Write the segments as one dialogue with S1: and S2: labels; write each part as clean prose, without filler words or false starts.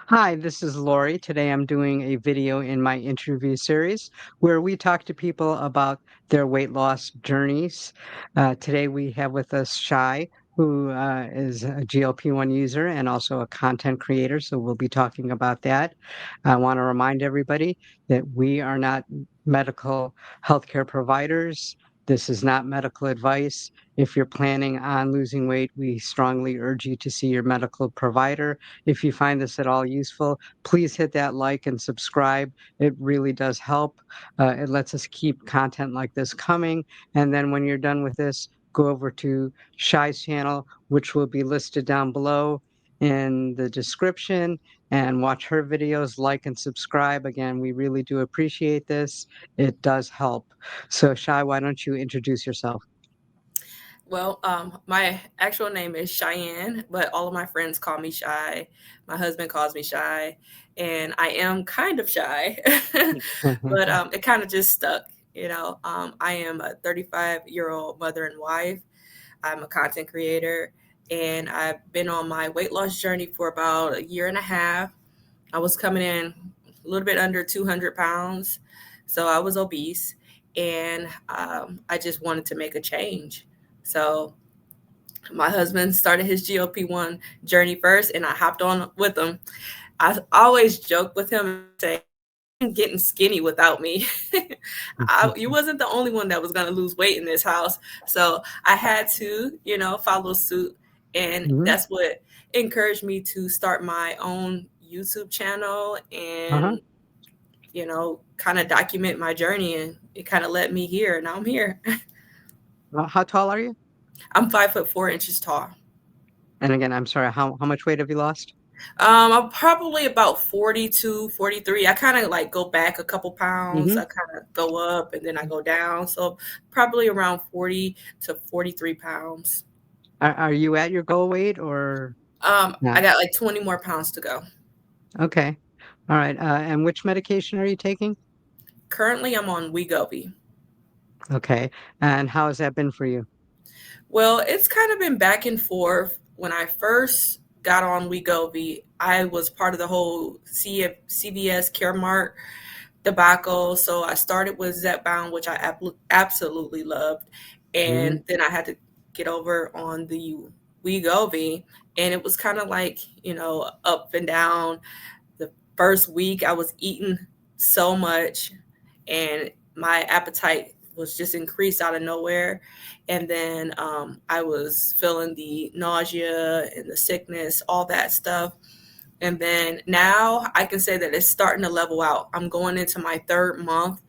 S1: Hi, this is Lori. Today I'm doing a video in my interview series where we talk to people about their weight loss journeys. Today we have with us Shai, who is a GLP-1 user and also a content creator. So we'll be talking about that. I want to remind everybody that we are not medical healthcare providers. This is not medical advice. If you're planning on losing weight, we strongly urge you to see your medical provider. If you find this at all useful, please hit that like and subscribe. It really does help. It lets us keep content like this coming. And then when you're done with this, go over to Shai's channel, which will be listed down below in the description, and watch her videos, like and subscribe. Again, we really do appreciate this. It does help. So Shai, why don't you introduce yourself?
S2: Well, my actual name is Cheyenne, but all of my friends call me Shy. My husband calls me Shy, and I am kind of shy, but it kind of just stuck. I am a 35-year-old mother and wife. I'm a content creator, and I've been on my weight loss journey for about a year and a half. I was coming in a little bit under 200 pounds, so I was obese, and I just wanted to make a change. So my husband started his GLP-1 journey first, and I hopped on with him. I always joke with him and say, "I'm getting skinny without me." You wasn't the only one that was going to lose weight in this house. So I had to, follow suit. And
S1: Mhm.
S2: that's what encouraged me to start my own YouTube channel
S1: Uh-huh.
S2: and, kind of document my journey. And it kind of led me here. Now I'm here.
S1: How tall are you?
S2: I'm 5'4" tall.
S1: And again, I'm sorry, how much weight have you lost?
S2: I'm probably about 42, 43. I kind of like go back a couple pounds.
S1: Hmm.
S2: I kind of go up and then I go down. So probably around 40 to 43 pounds.
S1: Are you at your goal weight or
S2: I
S1: not?
S2: got like 20 more pounds to go.
S1: Okay. All right. And which medication are you taking?
S2: Currently, I'm on Wegovy.
S1: Okay. And how has that been for you?
S2: Well, it's kind of been back and forth. When I first got on Wegovy, I was part of the whole CVS Caremark debacle. So I started with ZepBound, which I absolutely loved.
S1: Hmm.
S2: And then I had to get over on the Wegovy. And it was kind of like, up and down. The first week I was eating so much and my appetite was just increased out of nowhere. And then I was feeling the nausea and the sickness, all that stuff. And then now I can say that it's starting to level out. I'm going into my third month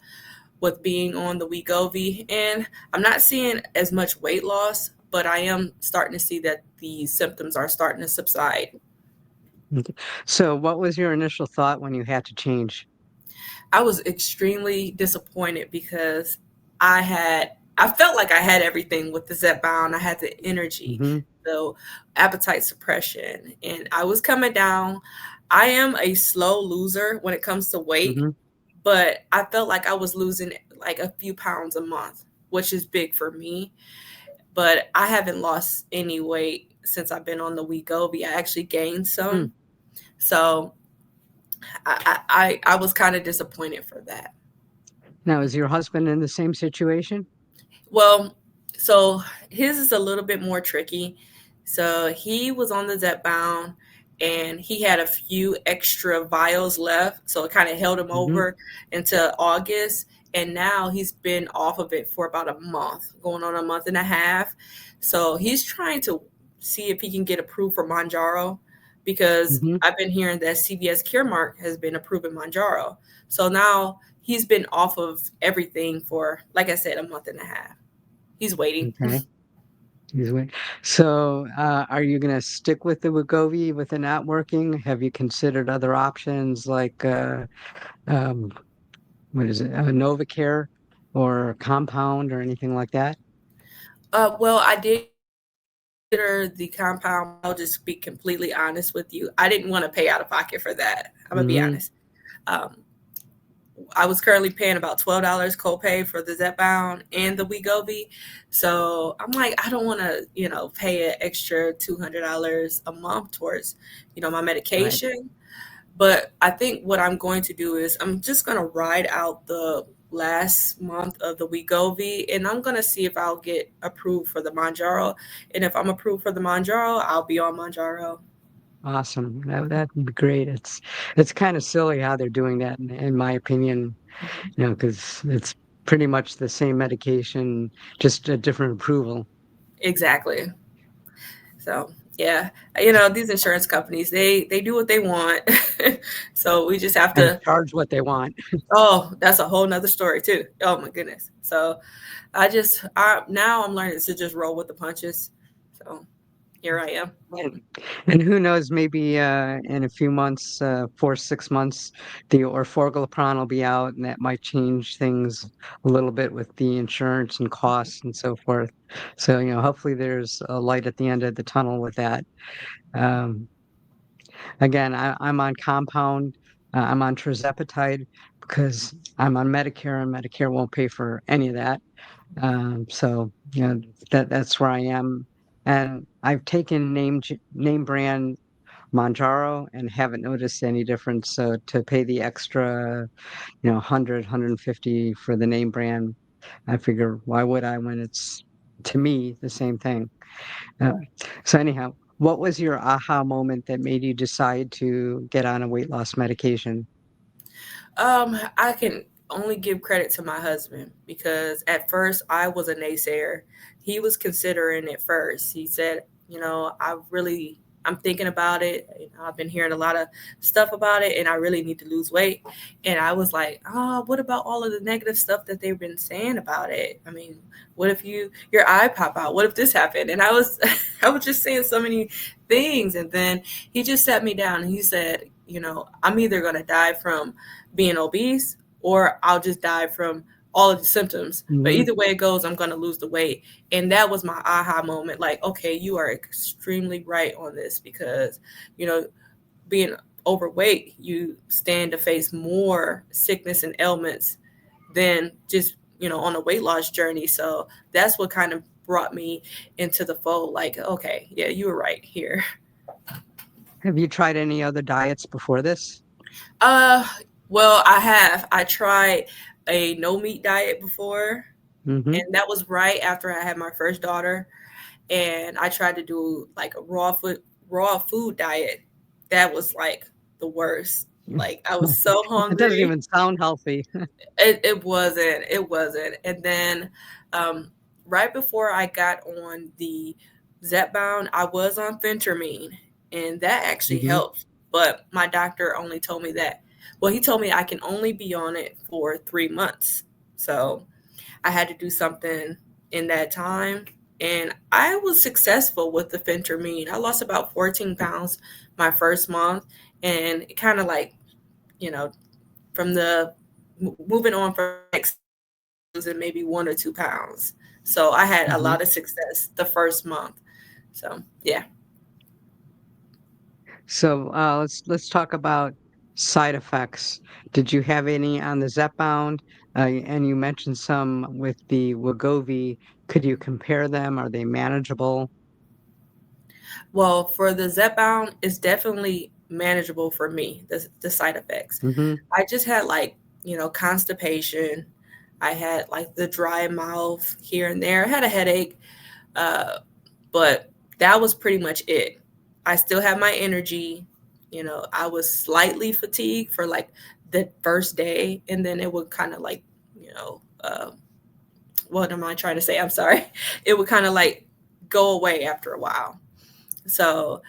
S2: with being on the Wegovy, and I'm not seeing as much weight loss, but I am starting to see that the symptoms are starting to subside.
S1: So what was your initial thought when you had to change?
S2: I was extremely disappointed because I felt like I had everything with the Zepbound. I had the energy,
S1: Hmm.
S2: the appetite suppression, and I was coming down. I am a slow loser when it comes to weight,
S1: Hmm.
S2: but I felt like I was losing like a few pounds a month, which is big for me. But I haven't lost any weight since I've been on the Wegovy. I actually gained some. So I was kind of disappointed for that.
S1: Now, is your husband in the same situation?
S2: Well, so his is a little bit more tricky. So he was on the Zepbound and he had a few extra vials left. So it kind of held him
S1: Hmm.
S2: over into August. And now he's been off of it for about a month, going on a month and a half. So he's trying to see if he can get approved for Manjaro because
S1: Hmm.
S2: I've been hearing that CVS Caremark has been approving Manjaro. So now he's been off of everything for, like I said, a month and a half. He's waiting.
S1: Okay. So, are you going to stick with the Wegovy with it not working? Have you considered other options like um, what is it, Novacare or Compound or anything like that?
S2: Well, I did consider the compound. I'll just be completely honest with you. I didn't want to pay out of pocket for that. I'm gonna be
S1: Hmm.
S2: honest. Um, I was currently paying about $12 copay for the Zepbound and the Wegovy, so I'm like, I don't want to, pay an extra $200 a month towards, my
S1: Right.
S2: medication. But I think what I'm going to do is I'm just going to ride out the last month of the Wegovy, and I'm going to see if I'll get approved for the Manjaro. And if I'm approved for the Manjaro, I'll be on Manjaro.
S1: Awesome. That would be great. It's kind of silly how they're doing that, in my opinion, because it's pretty much the same medication, just a different approval.
S2: Exactly. So yeah, these insurance companies, they do what they want. So we just have
S1: And
S2: to.
S1: charge what they want.
S2: Oh, that's a whole nother story too. Oh my goodness. So now I'm learning to just roll with the punches. So here I am.
S1: And, and who knows, maybe in a few months, 4, 6 months, the orforglipron will be out, and that might change things a little bit with the insurance and costs and so forth. So, hopefully there's a light at the end of the tunnel with that. Um, Again, I'm on compound. I'm on tirzepatide because I'm on Medicare, and Medicare won't pay for any of that. So that's where I am, and I've taken name brand Manjaro and haven't noticed any difference. So to pay the extra, 100, for the name brand, I figure why would I when it's to me the same thing. Uh, so anyhow, what was your aha moment that made you decide to get on a weight loss medication?
S2: I can only give credit to my husband because at first I was a naysayer. He was considering it first. He said, I'm thinking about it. I've been hearing a lot of stuff about it and I really need to lose weight. And I was like, oh, what about all of the negative stuff that they've been saying about it? I mean, what if your eye pop out? What if this happened? And I was I was just saying so many things. And then he just sat me down and he said, I'm either gonna die from being obese or I'll just die from all of the symptoms. But
S1: Hmm.
S2: either way it goes, I'm going to lose the weight. And that was my aha moment. Like, okay, you are extremely right on this because, you know, being overweight, you stand to face more sickness and ailments than just, on a weight loss journey. So that's what kind of brought me into the fold. Like, okay, yeah, you were right here.
S1: Have you tried any other diets before this?
S2: Uh, well, I have. I tried a no meat diet before,
S1: Hmm.
S2: and that was right after I had my first daughter. And I tried to do like a raw food diet. That was like the worst. Like I was so
S1: It doesn't
S2: hungry.
S1: even sound healthy.
S2: It wasn't. And then um, right before I got on the ZepBound, I was on phentermine, and that actually
S1: Hmm.
S2: helped. But my doctor only told me that. Well, he told me I can only be on it for 3 months. So I had to do something in that time. And I was successful with the phentermine. I lost about 14 pounds my first month. And it kind of like, you know, from the moving on from next losing maybe 1 or 2 pounds. So I had a
S1: Hmm.
S2: lot of success the first month. So yeah.
S1: So let's talk about side effects. Did you have any on the Zepbound? And you mentioned some with the Wegovy. Could you compare them? Are they manageable?
S2: Well, for the ZepBound, it's definitely manageable for me, the side effects.
S1: Hmm.
S2: I just had like, constipation. I had like the dry mouth here and there. I had a headache, uh, but that was pretty much it. I still had my energy. I was slightly fatigued for like the first day, and then it would kind of like, what am I trying to say? I'm sorry. It would kind of like go away after a while. So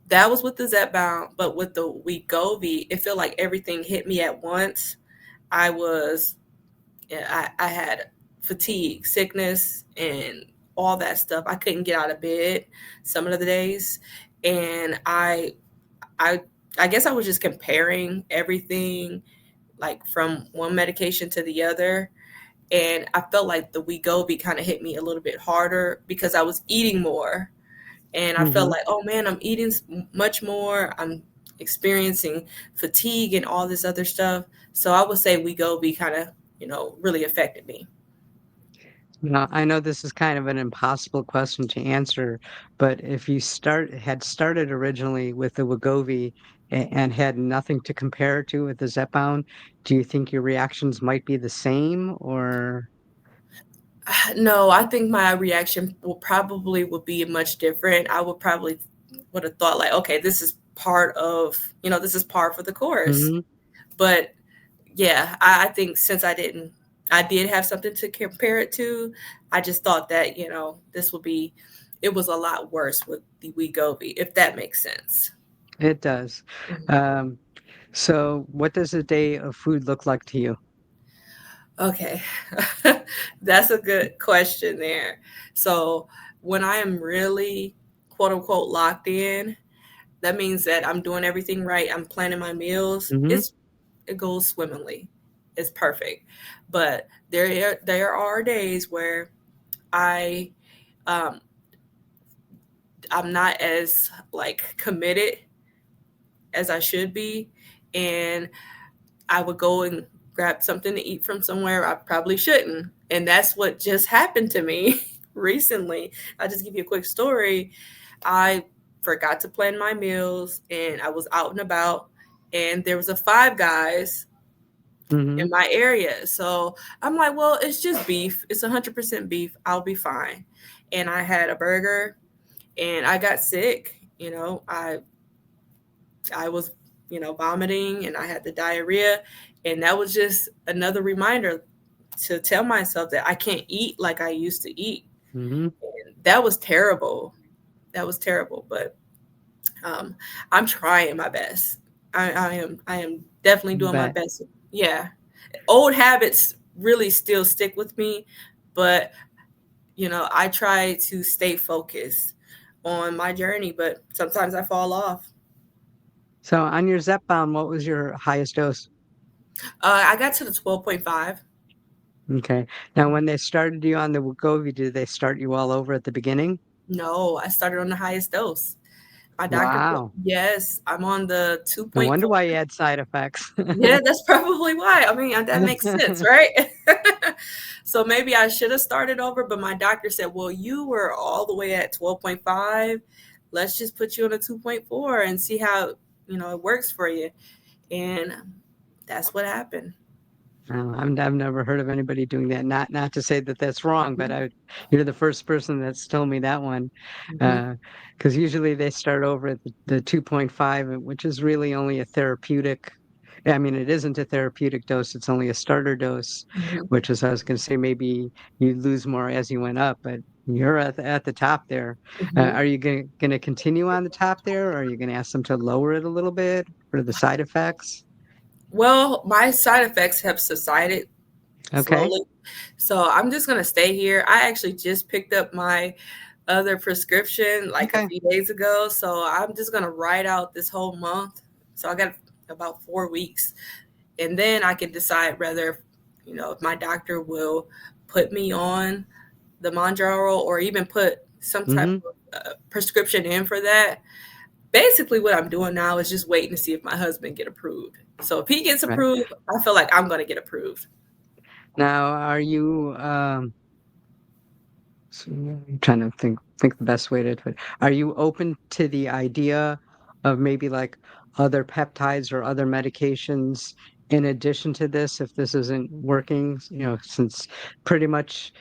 S2: that was with the Zepbound, but with the Wegovy, it felt like everything hit me at once. I was, yeah, I had fatigue, sickness, and all that stuff. I couldn't get out of bed some of the days, and I, I guess I was just comparing everything like from one medication to the other, and I felt like the Wegovy kind of hit me a little bit harder because I was eating more, and I felt
S1: Hmm.
S2: like, oh man, I'm eating much more. I'm experiencing fatigue and all this other stuff. So I would say Wegovy kind of, really affected me.
S1: Now, I know this is kind of an impossible question to answer, but if you had started originally with the Wegovy and had nothing to compare it to with the ZepBound, do you think your reactions might be the same or?
S2: No, I think my reaction would be much different. I would have thought like, okay, this is part of, this is par for the course.
S1: Hmm.
S2: But yeah, I think since I did have something to compare it to. I just thought that, it was a lot worse with the Wegovy, if that makes sense.
S1: It does.
S2: Mhm.
S1: Um, so what does a day of food look like to you?
S2: Okay. That's a good question there. So when I am really quote unquote locked in, that means that I'm doing everything right. I'm planning my meals.
S1: Hmm.
S2: It goes swimmingly. It's perfect. But there are days where I um I'm not as like committed as I should be, and I would go and grab something to eat from somewhere I probably shouldn't. And that's what just happened to me recently. I'll just give you a quick story. I forgot to plan my meals and I was out and about, and there was a Five Guys
S1: Hmm.
S2: in my area. So I'm like, well, it's just beef. It's 100% beef. I'll be fine. And I had a burger and I got sick. I was, vomiting and I had the diarrhea. And that was just another reminder to tell myself that I can't eat like I used to eat.
S1: Hmm.
S2: And that was terrible. That was terrible. But um, I'm trying my best. I am definitely doing my
S1: Bet.
S2: best. Yeah. Old habits really still stick with me, but I try to stay focused on my journey, but sometimes I fall off.
S1: So on your ZepBound, what was your highest dose?
S2: I got to the 12.5.
S1: Okay. Now, when they started you on the Wegovy, did they start you all over at the beginning?
S2: No, I started on the highest dose. My doctor put,
S1: Wow.
S2: yes, I'm on the
S1: No wonder
S2: 2.4.
S1: why you had side effects.
S2: Yeah, that's probably why. I mean, that makes sense, right? So maybe I should have started over, but my doctor said, well, you were all the way at 12.5. Let's just put you on a 2.4 and see how, it works for you. And that's what happened.
S1: I've never heard of anybody doing that. Not to say that that's wrong, but
S2: Mhm,
S1: you're the first person that's told me that one.
S2: mhm,
S1: Because usually they start over at the 2.5, which is really only a therapeutic. I mean, it isn't a therapeutic dose. It's only a starter dose,
S2: mhm,
S1: which is, I was going to say, maybe you lose more as you went up, but you're at the top there.
S2: mhm.
S1: Are you going to continue on the top there, or are you going to ask them to lower it a little bit for the side effects?
S2: Well, my side effects have subsided
S1: Okay.
S2: slowly. So I'm just going to stay here. I actually just picked up my other prescription like a
S1: Okay.
S2: few days ago. So I'm just going to ride out this whole month. So I got about 4 weeks. And then I can decide whether, if my doctor will put me on the Monjaro or even put some type
S1: Mm-hmm.
S2: of prescription in for that. Basically, what I'm doing now is just waiting to see if my husband get approved. So if he gets
S1: Right.
S2: approved, I feel like I'm going to get approved.
S1: Now, are you I'm trying to think the best way to put it. Are you open to the idea of maybe like other peptides or other medications in addition to this if this isn't working, since pretty much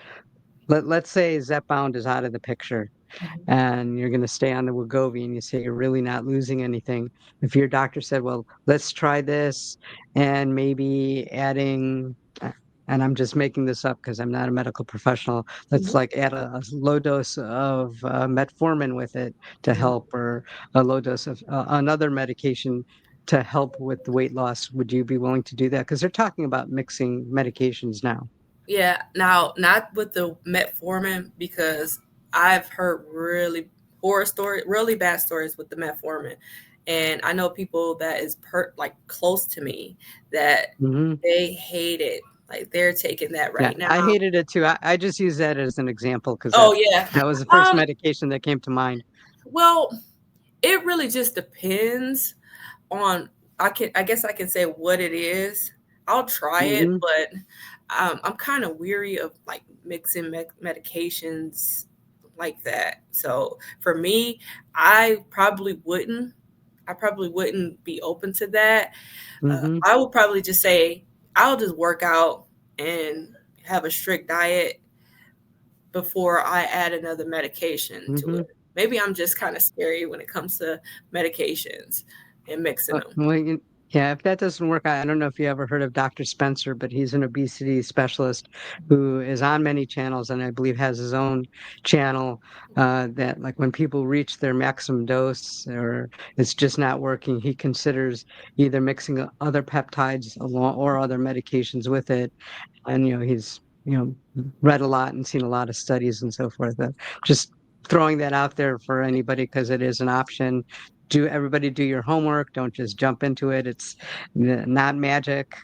S1: let's say Zepbound is out of the picture
S2: Mhm,
S1: and you're going to stay on the Wegovy and you say you're really not losing anything. If your doctor said, well, let's try this and maybe adding, and I'm just making this up because I'm not a medical professional, let's
S2: mhm,
S1: like add a low dose of metformin with it to
S2: mhm.
S1: help, or a low dose of another medication to help with the weight loss. Would you be willing to do that? Because they're talking about mixing medications now.
S2: Yeah, now not with the metformin because I've heard really bad stories with the metformin, and I know people that is like close to me that
S1: Hmm.
S2: they hate it, like they're taking that
S1: Yeah,
S2: right
S1: I
S2: now.
S1: hated it too. I just use that as an example because
S2: Oh yeah,
S1: that was the first
S2: um,
S1: medication that came to mind.
S2: well, it really just depends on. I guess I can say what it is. I'll try it,
S1: Hmm.
S2: but I'm kind of weary of like mixing medications like that. So for me, I probably wouldn't. I probably wouldn't be open to that.
S1: Hmm.
S2: I would probably just say I'll just work out and have a strict diet before I add another medication to
S1: Hmm.
S2: it. Maybe I'm just kind of scary when it comes to medications and mixing them.
S1: Well, yeah, if that doesn't work, I don't know if you ever heard of Dr. Spencer, but he's an obesity specialist who is on many channels and I believe has his own channel that, like, when people reach their maximum dose or it's just not working, he considers either mixing other peptides along or other medications with it. And he's read a lot and seen a lot of studies and so forth. Just throwing that out there for anybody because it is an option. Everybody do your homework. Don't just jump into it. It's not magic.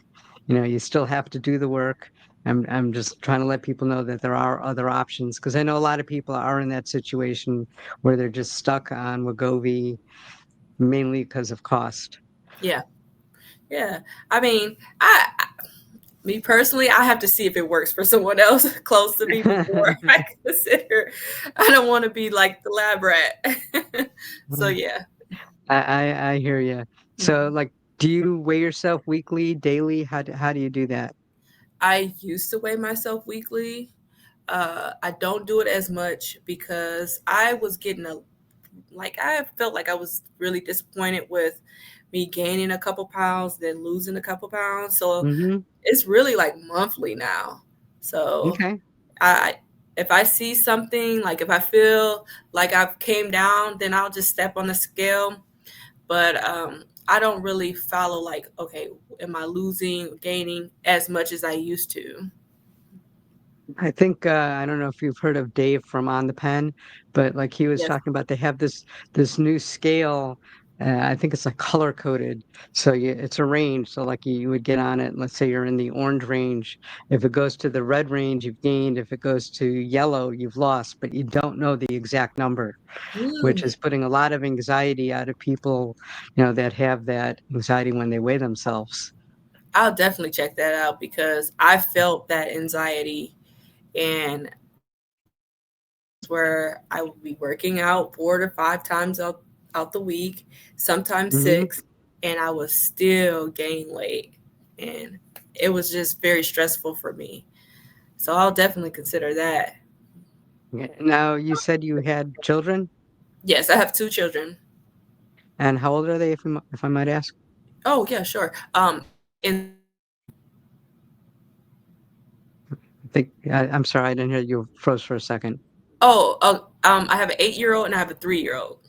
S1: You still have to do the work. I'm just trying to let people know that there are other options because I know a lot of people are in that situation where they're just stuck on Wegovy mainly because of cost.
S2: Yeah, yeah. I mean, me personally, I have to see if it works for someone else close to me before I consider. I don't want to be like the lab rat. So yeah.
S1: I hear you. So,
S2: Mhm.
S1: like, do you weigh yourself weekly, daily? How do you do that?
S2: I used to weigh myself weekly. I don't do it as much because I was getting I felt like I was really disappointed with me gaining a couple pounds, then losing a couple pounds. So
S1: Hmm.
S2: it's really like monthly now. So
S1: Okay.
S2: I if I see something, like if I feel like I've came down, then I'll just step on the scale. But I don't really follow like, okay, am I losing or gaining as much as I used to?
S1: I think I don't know if you've heard of Dave from On the Pen, but like he was
S2: Yes.
S1: talking about, they have this new scale. I think it's like color coded, so it's a range. So like you would get on it. Let's say you're in the orange range. If it goes to the red range, you've gained. If it goes to yellow, you've lost. But you don't know the exact number, which
S2: Mm,
S1: is putting a lot of anxiety out of people, that have that anxiety when they weigh themselves.
S2: I'll definitely check that out because I felt that anxiety, and where I would be working out 4 to 5 times out the week, sometimes
S1: Hmm.
S2: six, and I would still gain weight. And it was just very stressful for me. So I'll definitely consider that.
S1: Now, you said you had children,
S2: Yes, I have two children.
S1: and how old are they, if I might ask?
S2: Oh, yeah, sure. And
S1: I'm sorry, I didn't hear you. Froze for a second.
S2: I have an 8-year old and I have a 3-year old.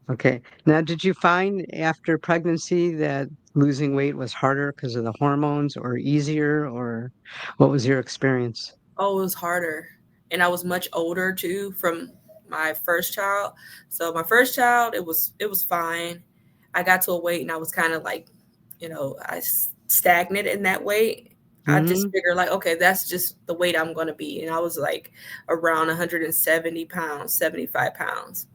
S1: Okay. Now, did you find after pregnancy that losing weight was harder because of the hormones, or easier, or what was your experience?
S2: Oh, it was harder. And I was much older too from my first child. So my first child, it was fine. I got to a weight and I was kind of like, I stagnant in that weight. I just
S1: Hmm.
S2: figured like, okay, that's just the weight I'm going to be. And I was like around 170 pounds, 75 pounds.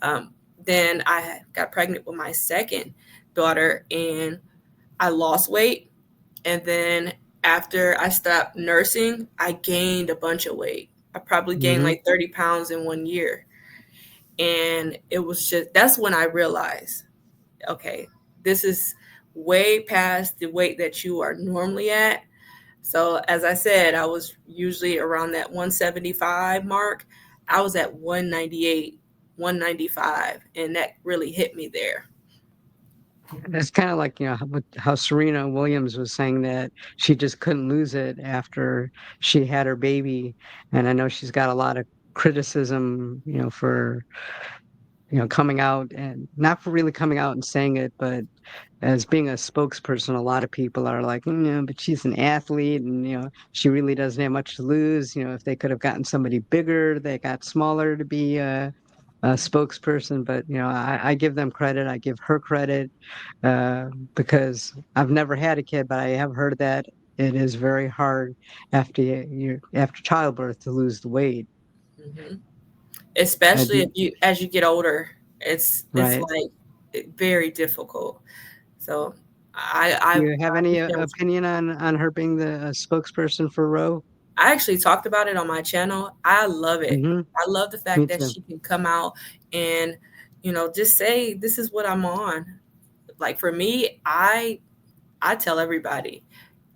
S2: Um, then I got pregnant with my second daughter and I lost weight. And then after I stopped nursing, I gained a bunch of weight. I probably gained
S1: Hmm.
S2: like 30 pounds in 1 year. And it was just, that's when I realized, okay, this is way past the weight that you are normally at. So, as I said, I was usually around that 175 mark. I was at 198, 195, and that really hit me there.
S1: It's kind of like, how Serena Williams was saying that she just couldn't lose it after she had her baby. And I know she's got a lot of criticism, for, coming out and not for really coming out and saying it, but as being a spokesperson, a lot of people are like, but she's an athlete and, she really doesn't have much to lose. If they could have gotten somebody bigger, they got smaller to be a spokesperson. But, I give them credit. I give her credit uh, because I've never had a kid, but I have heard that it is very hard after childbirth to lose the weight.
S2: Hmm.
S1: Uh,
S2: Especially
S1: do
S2: if you, as you get older, it's
S1: right.
S2: like very difficult. So
S1: Do
S2: I
S1: you have any
S2: think that was
S1: opinion on her being the spokesperson for Roe?
S2: I actually talked about it on my channel. I love it.
S1: Mm-hmm.
S2: I love the
S1: Me
S2: fact that
S1: too.
S2: she can come out and, just say, this is what I'm on. Like for me, I tell everybody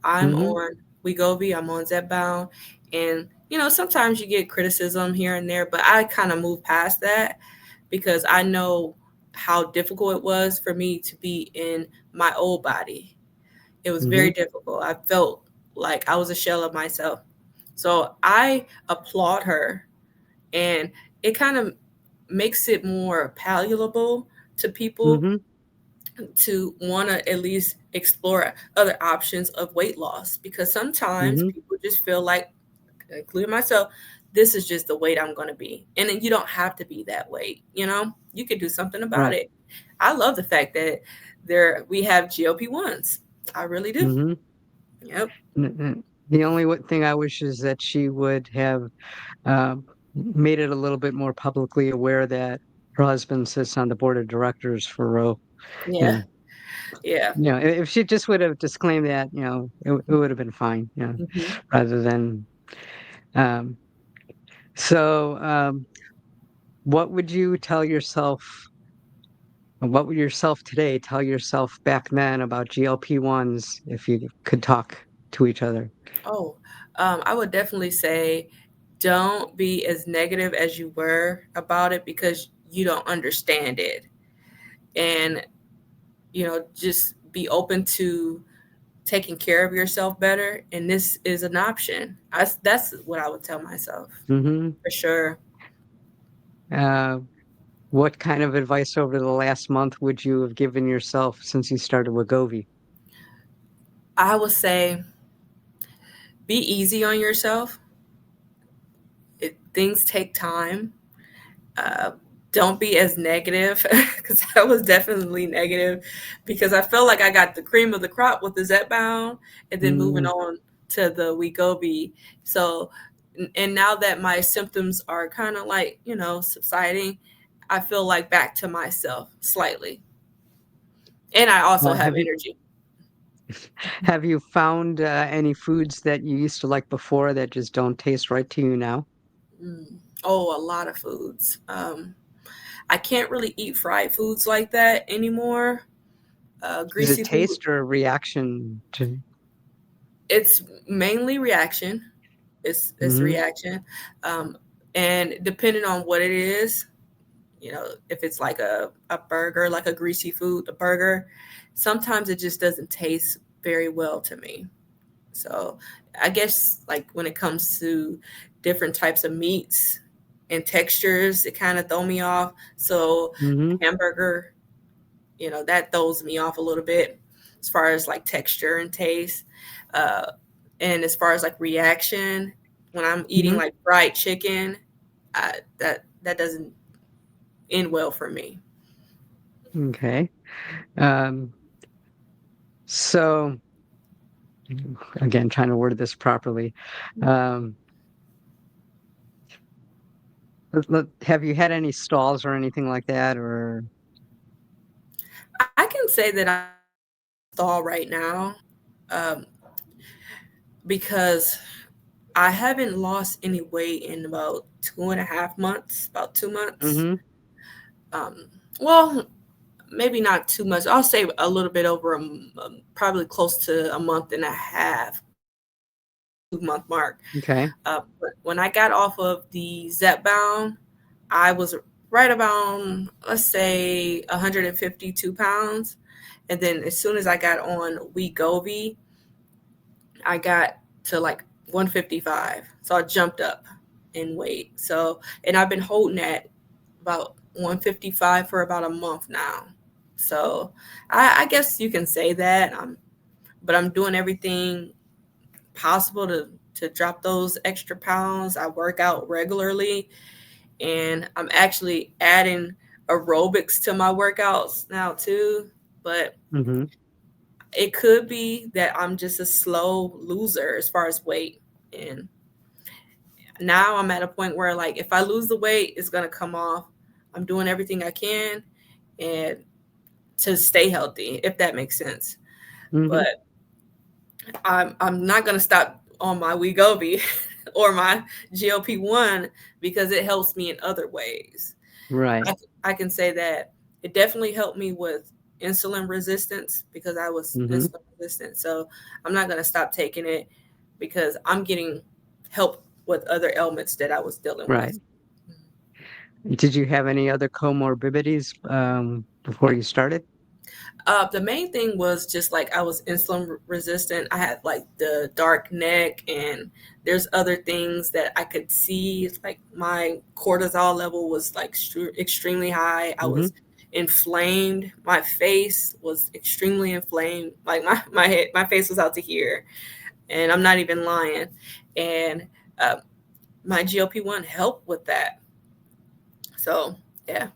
S2: I'm
S1: Mm-hmm.
S2: on Wegovy, I'm on ZepBound, and sometimes you get criticism here and there, but I kind of move past that because I know how difficult it was for me to be in my old body. It was
S1: Mm-hmm.
S2: very difficult. I felt like I was a shell of myself. So I applaud her, and it kind of makes it more palatable to people
S1: Mm-hmm.
S2: to want to at least explore other options of weight loss, because sometimes
S1: Mm-hmm.
S2: people just feel like, including myself, this is just the weight I'm going to be. And then you don't have to be that weight, you could do something about
S1: Right.
S2: it. I love the fact that we have GLP-1s. I really do.
S1: Mm-hmm.
S2: Yep.
S1: The only thing I wish is that she would have made it a little bit more publicly aware that her husband sits on the board of directors for Roe. You
S2: Yeah.
S1: know,
S2: Yeah.
S1: if she just would have disclaimed that, it would have been fine.
S2: Hmm.
S1: Rather than um, so. What would you tell yourself? What would yourself today tell yourself back then about GLP-1s if you could talk to each other?
S2: Oh, I would definitely say don't be as negative as you were about it because you don't understand it. And, just be open to taking care of yourself better. And this is an option. That's what I would tell myself
S1: Hmm.
S2: for sure.
S1: Uh, what kind of advice over the last month would you have given yourself since you started Wegovy?
S2: I would say be easy on yourself. Things take time. uh, don't be as negative because I was definitely negative because I felt like I got the cream of the crop with the ZepBound and then moving
S1: Mm,
S2: on to the Wegovy. So, and now that my symptoms are kind of like, subsiding, I feel like back to myself slightly. And I also have
S1: have you
S2: energy.
S1: have you found any foods that you used to like before that just don't taste right to you now?
S2: Mm. Oh, a lot of foods. I can't really eat fried foods like that anymore.
S1: Is it
S2: Greasy food.
S1: taste or reaction to?
S2: It's mainly reaction. It's
S1: Hmm.
S2: reaction, um, and depending on what it is, if it's like a burger, like a greasy food, a burger, sometimes it just doesn't taste very well to me. So I guess like when it comes to different types of meats and textures, it kind of throw me off. So
S1: Hmm.
S2: hamburger, that throws me off a little bit as far as like texture and taste. Uh, and as far as like reaction, when I'm eating
S1: Hmm.
S2: like fried chicken, that doesn't end well for me.
S1: Okay. Um, so again, trying to word this properly. Um, have you had any stalls or anything like that, or?
S2: I can say that I'm stall right now, um, because I haven't lost any weight in about 2.5 months, about 2 months.
S1: Hmm.
S2: Um, well, maybe not too much. I'll say a little bit over probably close to a month and a half, 2 month mark.
S1: Okay.
S2: But when I got off of the Zep Bound, I was right about, let's say, 152 pounds. And then as soon as I got on Wegovy, I got to like 155. So I jumped up in weight. So, and I've been holding at about 155 for about a month now. So I guess you can say that. But I'm doing everything possible to drop those extra pounds. I work out regularly, and I'm actually adding aerobics to my workouts now too. But
S1: Hmm.
S2: it could be that I'm just a slow loser as far as weight. And now I'm at a point where like if I lose the weight, it's gonna come off. I'm doing everything I can and to stay healthy, if that makes sense.
S1: Hmm.
S2: but I'm not gonna stop on my Wegovy or my GLP-1 because it helps me in other ways.
S1: Right.
S2: I can say that it definitely helped me with insulin resistance because I was
S1: Hmm.
S2: insulin resistant. So I'm not gonna stop taking it because I'm getting help with other ailments that I was dealing
S1: Right.
S2: with.
S1: Did you have any other comorbidities before you started?
S2: The main thing was just like I was insulin resistant. I had like the dark neck, and there's other things that I could see. Like my cortisol level was like extremely high. I
S1: Hmm.
S2: was inflamed. My face was extremely inflamed. Like my face was out to here, and I'm not even lying. And uh, my GLP-1 helped with that. So yeah.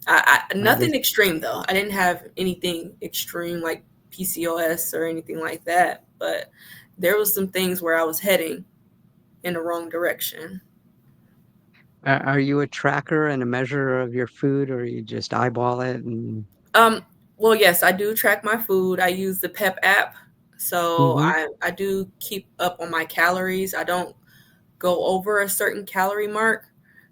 S1: This,
S2: Nothing extreme though. I didn't have anything extreme like PCOS or anything like that, but there was some things where I was heading in the wrong direction.
S1: are you a tracker and a measurer of your food, or you just eyeball it? And
S2: Um, well, yes, I do track my food. I use the PEP app, so
S1: hmm.
S2: I do keep up on my calories. I don't go over a certain calorie mark,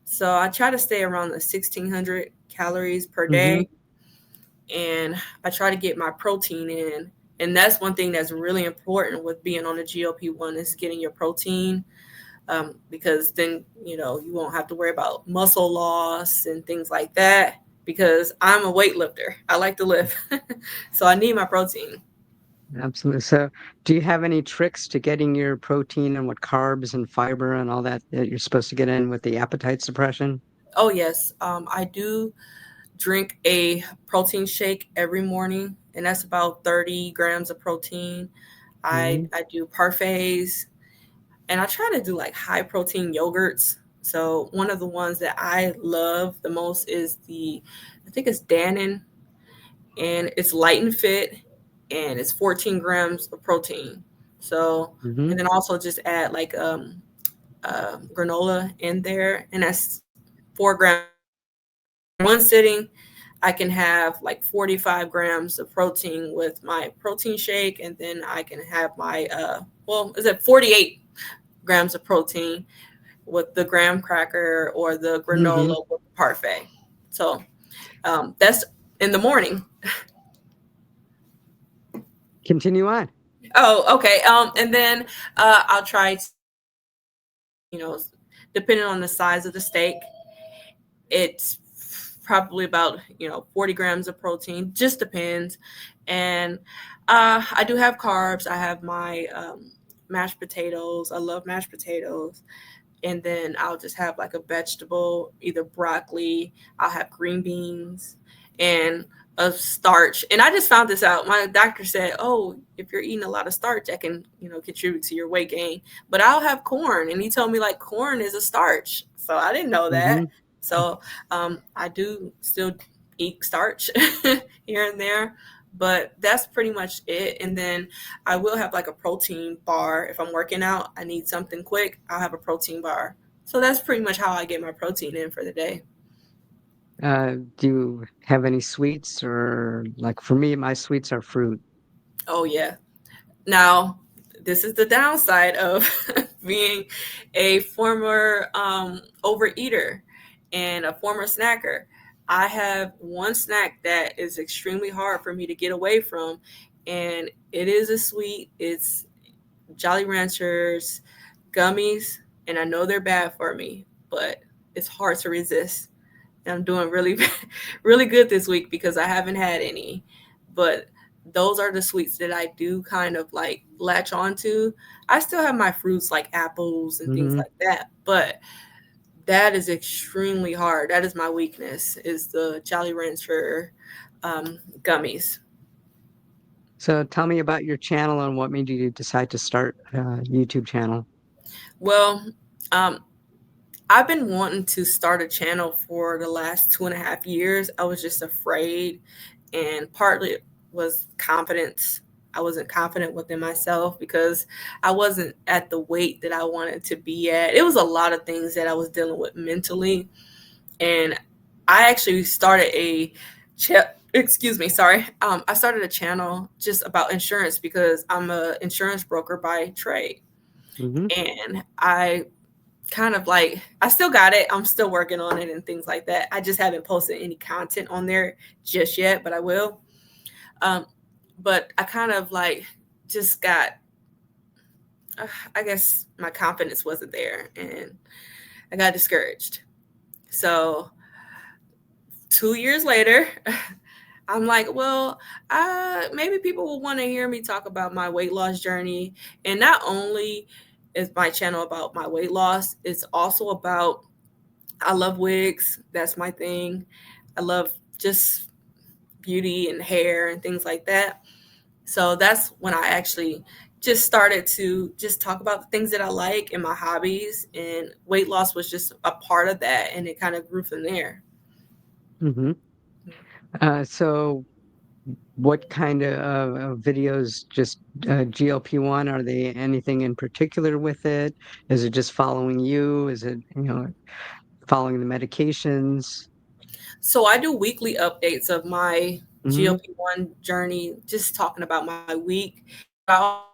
S2: so I try to stay around the 1,600 calories per
S1: Hmm.
S2: day, and I try to get my protein in. And that's one thing that's really important with being on the GLP-1 is getting your protein, because then you won't have to worry about muscle loss and things like that. Because I'm a weightlifter, I like to lift, so I need my protein.
S1: Absolutely. So, do you have any tricks to getting your protein and what carbs and fiber and all that that you're supposed to get in with the appetite suppression?
S2: Oh yes, I do drink a protein shake every morning, and that's about 30 grams of protein. I
S1: Hmm.
S2: I do parfaits, and I try to do like high protein yogurts. So one of the ones that I love the most is I think it's Dannon, and it's light and fit, and it's 14 grams of protein. So,
S1: Hmm.
S2: and then also just add like granola in there, and that's 4 grams. One sitting, I can have like 45 grams of protein with my protein shake, and then I can have my is it 48 grams of protein with the graham cracker or the
S1: Hmm.
S2: granola with the parfait. So that's in the morning.
S1: Continue on.
S2: Oh, okay. And then I'll try, you know, depending on the size of the steak, it's probably about 40 grams of protein. Just depends. And I do have carbs. I have my mashed potatoes. I love mashed potatoes. And then I'll just have like a vegetable, either broccoli, I'll have green beans, and a starch. And I just found this out. My doctor said, "Oh, if you're eating a lot of starch, that can, contribute to your weight gain." But I'll have corn, and he told me like corn is a starch. So I didn't know that.
S1: Hmm.
S2: So I do still eat starch here and there, but that's pretty much it. And then I will have like a protein bar. If I'm working out, I need something quick, I'll have a protein bar. So that's pretty much how I get my protein in for the day.
S1: Do you have any sweets, or like for me, my sweets are fruit.
S2: Oh, yeah. Now, this is the downside of being a former overeater and a former snacker. I have one snack that is extremely hard for me to get away from, and it is a sweet. It's Jolly Ranchers gummies, and I know they're bad for me, but it's hard to resist. And I'm doing really, really good this week because I haven't had any. But those are the sweets that I do kind of like latch onto. I still have my fruits like apples and things
S1: Hmm.
S2: like that, but that is extremely hard. That is my weakness, is the Jolly Rancher gummies.
S1: So, tell me about your channel and what made you decide to start a YouTube channel.
S2: Well, um, I've been wanting to start a channel for the last 2.5 years. I was just afraid, and partly it was confidence. I wasn't confident within myself because I wasn't at the weight that I wanted to be at. It was a lot of things that I was dealing with mentally, and I actually started a ch- excuse me, sorry. I started a channel just about insurance because I'm a insurance broker by trade.
S1: Mm-hmm.
S2: And I kind of like, I still got it. I'm still working on it and things like that. I just haven't posted any content on there just yet, but I will. Um, but I kind of like just got, I guess my confidence wasn't there and I got discouraged. So 2 years later, I'm like, well, maybe people will want to hear me talk about my weight loss journey. And not only is my channel about my weight loss, it's also about, I love wigs. That's my thing. I love just beauty and hair and things like that. So that's when I actually just started to just talk about the things that I like and my hobbies. And weight loss was just a part of that. And it kind of grew from there.
S1: Mm-hmm. So what kind of videos, just GLP-1? Are they anything in particular with it? Is it just following you? Is it, following the medications?
S2: So I do weekly updates of my
S1: Mm-hmm.
S2: GLP-1 journey, just talking about my week. I also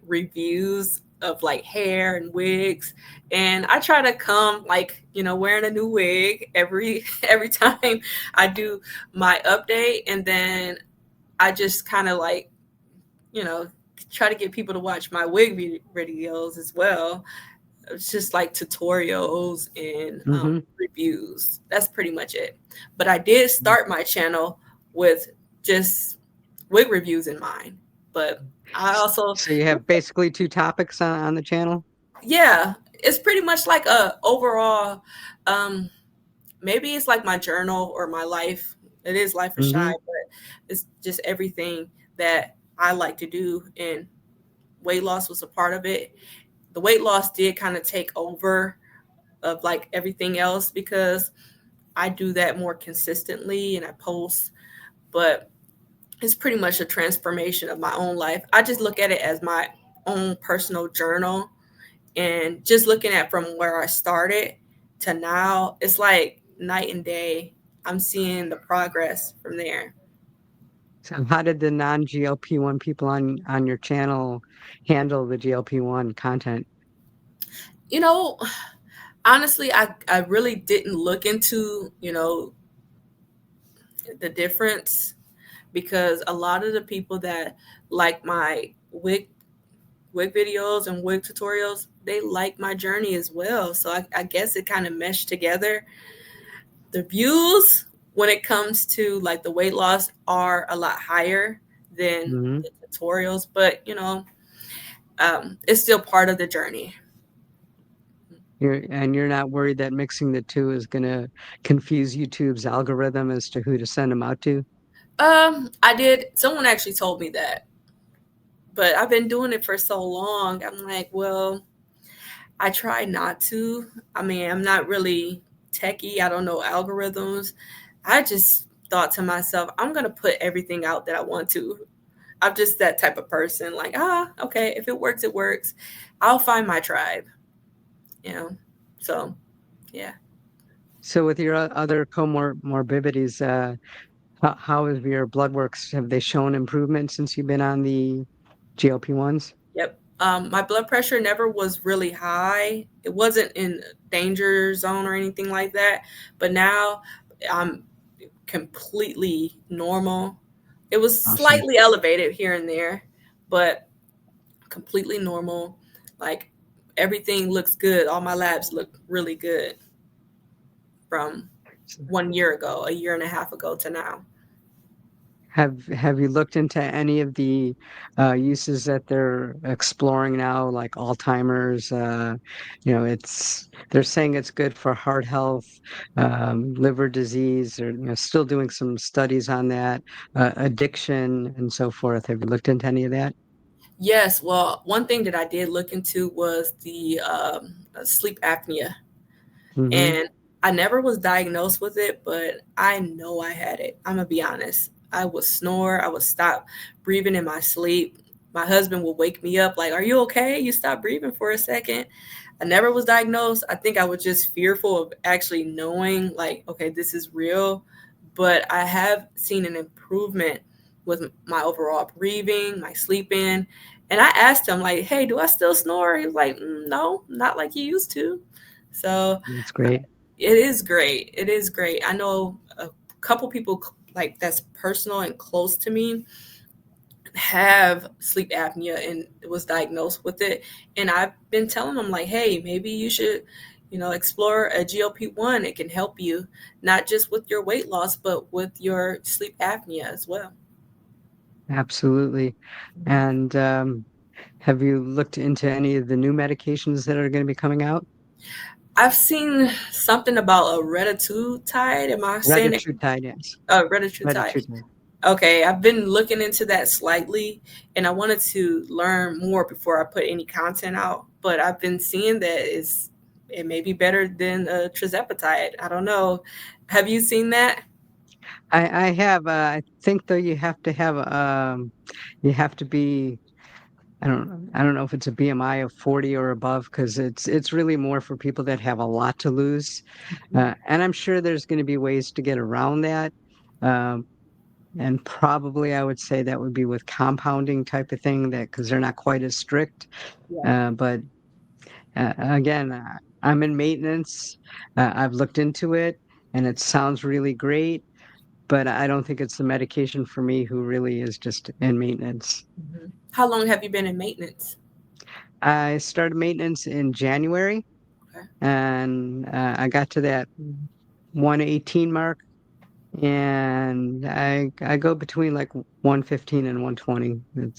S2: reviews of like hair and wigs, and I try to come like wearing a new wig every every time I do my update, and then I just kind of like you know try to get people to watch my wig videos as well. It's just like tutorials and
S1: Mm-hmm.
S2: reviews. That's pretty much it. But I did start my channel with just wig reviews in mind. But I also,
S1: So you have basically two topics on the channel?
S2: yeah, it's pretty much like a overall. Um, Maybe it's like my journal or my life. It is life for shy,
S1: Mm-hmm.
S2: but it's just everything that I like to do, and weight loss was a part of it. The weight loss did kind of take over of like everything else because I do that more consistently and I post, but it's pretty much a transformation of my own life. I just look at it as my own personal journal, and just looking at from where I started to now, it's like night and day. I'm seeing the progress from there.
S1: So how did the non-GLP-1 people on your channel handle the GLP-1 content?
S2: You know, honestly, I really didn't look into, the difference because a lot of the people that like my wig videos and wig tutorials, they like my journey as well. So I guess it kind of meshed together. The views when it comes to like the weight loss are a lot higher than
S1: Mm-hmm.
S2: the tutorials, but it's still part of the journey.
S1: You're not worried that mixing the two is going to confuse YouTube's algorithm as to who to send them out to?
S2: I did. Someone actually told me that, but I've been doing it for so long. I'm like, well, I try not to. I mean, I'm not really techie. I don't know algorithms. I just thought to myself, I'm going to put everything out that I want to. I'm just that type of person. Like, okay, if it works, it works. I'll find my tribe, you know? So, yeah.
S1: So with your other comorbidities, how have your blood works? Have they shown improvement since you've been on the GLP-1s?
S2: Yep. My blood pressure never was really high. It wasn't in danger zone or anything like that. But now I'm completely normal. It was
S1: Awesome.
S2: slightly elevated here and there, but completely normal. Like everything looks good. All my labs look really good from 1 year ago, a year and a half ago to now.
S1: Have you looked into any of the uses that they're exploring now, like Alzheimer's? They're saying it's good for heart health, liver disease, or still doing some studies on that, addiction, and so forth. Have you looked into any of that?
S2: Yes, well, one thing that I did look into was the sleep apnea,
S1: Mm-hmm.
S2: and I never was diagnosed with it, but I know I had it. I'm gonna be honest. I would snore. I would stop breathing in my sleep. My husband would wake me up like, "Are you okay? You stopped breathing for a second." I never was diagnosed. I think I was just fearful of actually knowing, like, okay, this is real. but I have seen an improvement with my overall breathing, my sleeping. And I asked him, like, hey, do I still snore? He was like, no, not like you used to. So
S1: That's great.
S2: it is great. It is great. I know a couple people like that's personal and close to me have sleep apnea and was diagnosed with it. And I've been telling them, like, hey, maybe you should, explore a GLP-1. It can help you not just with your weight loss, but with your sleep apnea as well.
S1: Absolutely. And have you looked into any of the new medications that are going to be coming out?
S2: I've seen something about a retatrutide. Am I saying it?
S1: Retatrutide, yes.
S2: Retatrutide.
S1: Retatrutide.
S2: Okay, I've been looking into that slightly, and I wanted to learn more before I put any content out. But I've been seeing that it may be better than trizepatide. I don't know. Have you seen that?
S1: I have. I think though you have to be. I don't know if it's a BMI of 40 or above because it's really more for people that have a lot to lose. And I'm sure there's going to be ways to get around that. Um, and probably I would say that would be with compounding type of thing that because they're not quite as strict.
S2: Yeah.
S1: But again, I'm in maintenance. I've looked into it and it sounds really great, but I don't think it's the medication for me who really is just in maintenance.
S2: How long have you been in maintenance?
S1: I started maintenance in January
S2: Okay.
S1: and I got to that 118 mark and I go between like 115 and 120.
S2: Okay.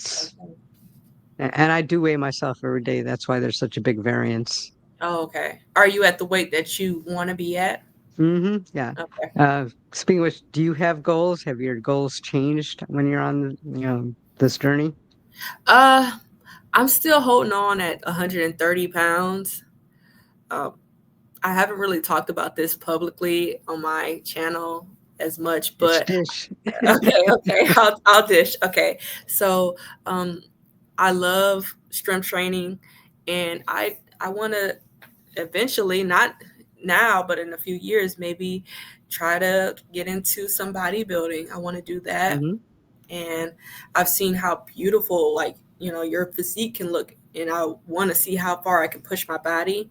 S1: And I do weigh myself every day. That's why there's such a big variance.
S2: Oh, okay. Are you at the weight that you want to be at?
S1: Yeah.
S2: Okay.
S1: Speaking of which, do you have goals? Have your goals changed when you're on this journey?
S2: Uh, I'm still holding on at 130 pounds. Um, I haven't really talked about this publicly on my channel as much,
S1: Dish
S2: but
S1: dish.
S2: okay, okay, I'll dish. Okay, so um, I love strength training, and I want to eventually, not now, but in a few years, maybe try to get into some bodybuilding. I want to do that,
S1: Hmm.
S2: and I've seen how beautiful, like, your physique can look, and I want to see how far I can push my body.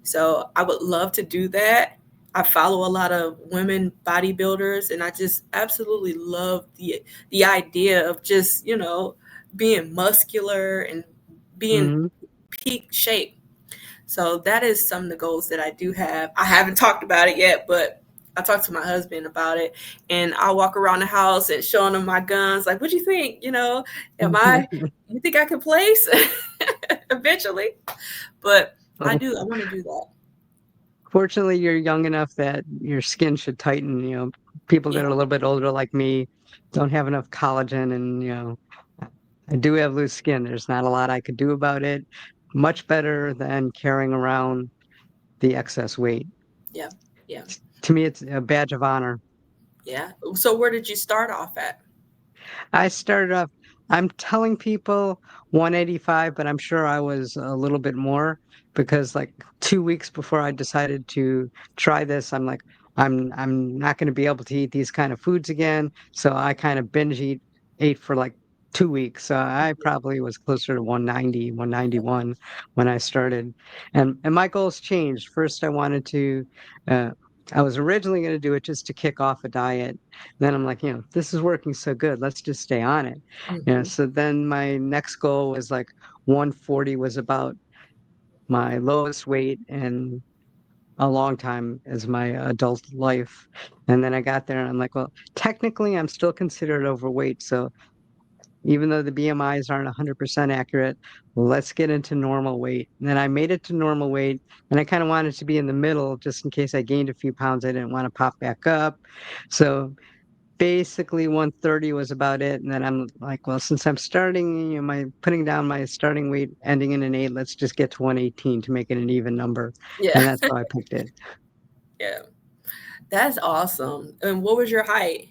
S2: So I would love to do that. I follow a lot of women bodybuilders, and I just absolutely love the idea of just being muscular and being
S1: Hmm.
S2: peak shape. So that is some of the goals that I do have. I haven't talked about it yet, but I talked to my husband about it, and I walk around the house and showing him my guns. Like, what do you think? Am I? You think I can place eventually? But I
S1: Well,
S2: do. I want to do that.
S1: fortunately, you're young enough that your skin should tighten. People that
S2: Yeah.
S1: are a little bit older like me don't have enough collagen, and I do have loose skin. There's not a lot I could do about it. Much better than carrying around the excess weight.
S2: Yeah. Yeah.
S1: To me, it's a badge of honor.
S2: Yeah. So where did you start off at?
S1: I started off, I'm telling people 185, but I'm sure I was a little bit more because like 2 weeks before I decided to try this, I'm like, I'm not going to be able to eat these kind of foods again. So I kind of ate for like 2 weeks. So I probably was closer to 190, 191 when I started. And my goals changed. First, uh, I was originally going to do it just to kick off a diet. Then I'm like, this is working so good. Let's just stay on it.
S2: Hmm.
S1: So then my next goal was like 140 was about my lowest weight in a long time as my adult life. And then I got there and I'm like, well, technically I'm still considered overweight. So even though the BMIs aren't 100% accurate, let's get into normal weight. And then I made it to normal weight and I kind of wanted to be in the middle just in case I gained a few pounds. I didn't want to pop back up. So basically 130 was about it. And then I'm like, well, since I'm starting, my putting down my starting weight ending in an 8, let's just get to 118 to make it an even number.
S2: Yeah.
S1: And that's how I picked it.
S2: Yeah. That's awesome. And what was your height?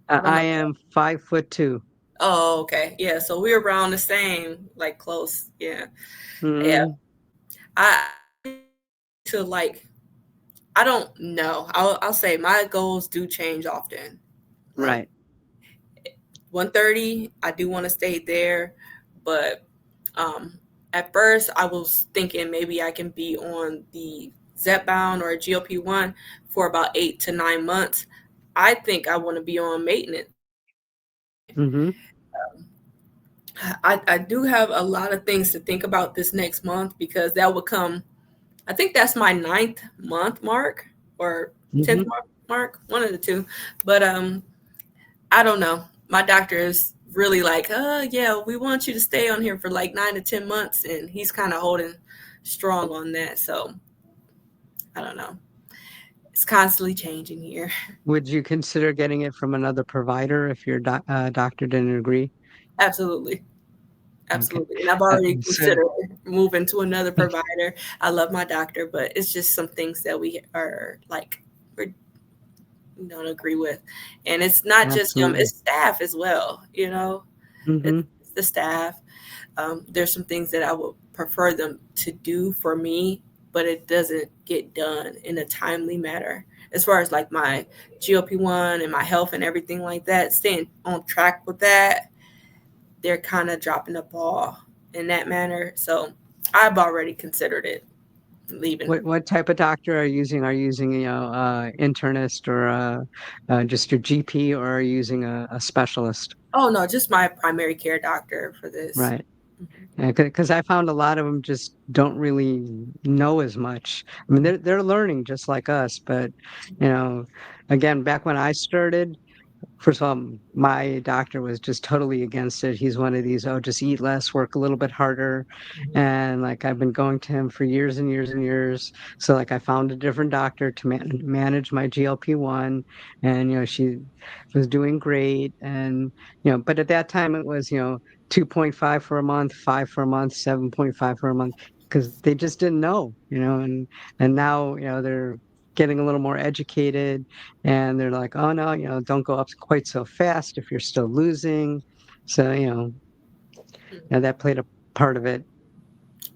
S2: I don't
S1: I
S2: know.
S1: am 5'2".
S2: Oh, okay. Yeah. So we're around the same, like close. Yeah. Yeah.
S1: Mm-hmm.
S2: I to like I don't know. I'll say my goals do change often. Like
S1: Right.
S2: 130, I do want to stay there, but um, at first I was thinking maybe I can be on the ZepBound or GLP-1 for about 8 to 9 months. I think I want to be on maintenance at this point.
S1: Mm-hmm.
S2: I do have a lot of things to think about this next month because that would come, I think that's my ninth month mark or 10th
S1: Mm-hmm.
S2: mark, one of the two. But I don't know. My doctor is really like, yeah, we want you to stay on here for like 9 to 10 months, and he's kind of holding strong on that. So I don't know. It's constantly changing here.
S1: Would you consider getting it from another provider if your doctor didn't agree?
S2: Absolutely.
S1: Okay.
S2: Absolutely. And I've already
S1: So,
S2: considered moving to another provider. I love my doctor, but it's just some things that we are like, we don't agree with. And it's not just him,
S1: absolutely.
S2: it's staff as well.
S1: Mm-hmm.
S2: It's the staff. There's some things that I would prefer them to do for me, but it doesn't get done in a timely manner. As far as like my GLP-1 and my health and everything like that, staying on track with that, they're kind of dropping the ball in that manner. So I've already considered it leaving.
S1: What type of doctor are you using? Are you using, internist or just your GP, or are you using a specialist?
S2: Oh no, just my primary care doctor for this.
S1: Right.
S2: Mhm.
S1: Because I found a lot of them just don't really know as much. I mean, they're learning just like us, but you know, again, back when I started, first of all, my doctor was just totally against it. He's one of these, oh, just eat less, work a little bit harder. And like I've been going to him for years and years and years. So like I found a different doctor to manage my GLP-1, and she was doing great. And but at that time it was 2.5 for a month, 5 for a month, 7.5 for a month, because they just didn't know, and now they're getting a little more educated, and they're like, oh no, don't go up quite so fast if you're still losing. So that played a part of it.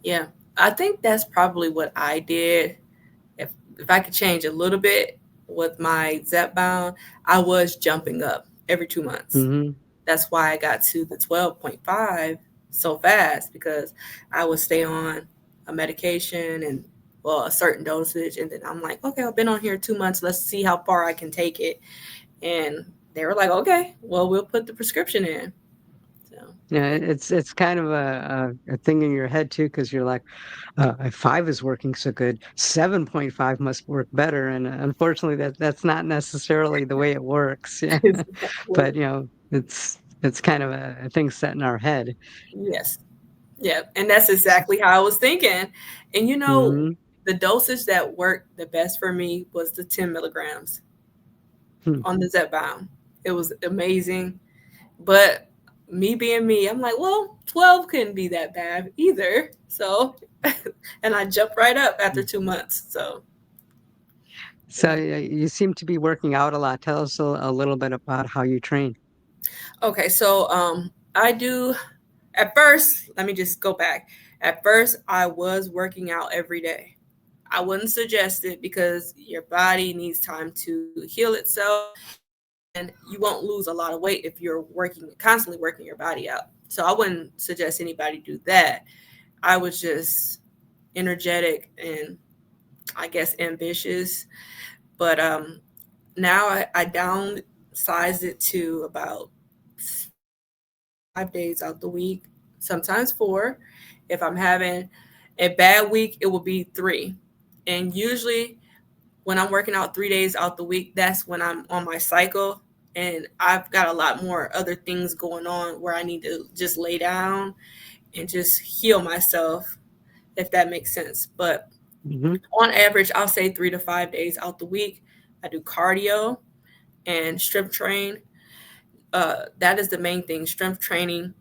S2: Yeah, I think that's probably what I did. If I could change a little bit with my Zep Bound, I was jumping up every 2 months.
S1: Hmm.
S2: That's why I got to the 12.5 so fast because I would stay on a medication and well a certain dosage, and then I'm like, okay, I've been on here 2 months. Let's see how far I can take it. And they were like, okay, well we'll put the prescription in. So
S1: Yeah, it's kind of a thing in your head too, because you're like, if 5 is working so good, 7.5 must work better, and unfortunately, that's not necessarily the way it works. Yeah,
S2: exactly.
S1: but it's kind of a thing set in our head.
S2: Yes. Yeah, and that's exactly how I was thinking. And
S1: Hmm.
S2: the dosage that worked the best for me was the 10 milligrams
S1: Hmm.
S2: on the Zepbound. It was amazing. But me being me, I'm like, well, 12 couldn't be that bad either. So, and I jumped right up after 2 months. So,
S1: So
S2: yeah.
S1: you seem to be working out a lot. Tell us a little bit about how you train.
S2: Okay, so I do at first, let me just go back. At first, I was working out every day. I wouldn't suggest it because your body needs time to heal itself and you won't lose a lot of weight if you're constantly working your body out. So I wouldn't suggest anybody do that. I was just energetic and I guess ambitious. But now I downsized it to about 5 days out the week, sometimes four. If I'm having a bad week, it will be three. And usually when I'm working out 3 days out the week, that's when I'm on my cycle. And I've got a lot more other things going on where I need to just lay down and just heal myself, if that makes sense. But
S1: Hmm.
S2: on average, I'll say 3 to 5 days out the week, I do cardio and strength train. That is the main thing, strength training,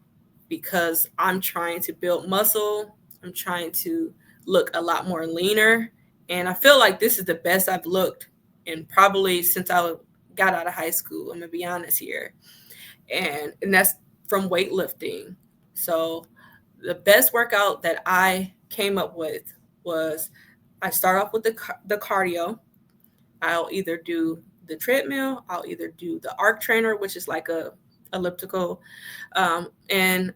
S2: because I'm trying to build muscle. I'm trying to look a lot more leaner. And I feel like this is the best I've looked in probably since I got out of high school. I'm going to be honest here. And that's from weightlifting. So the best workout that I came up with was I start off with the cardio. I'll either do the treadmill, I'll either do the arc trainer, which is like a elliptical, and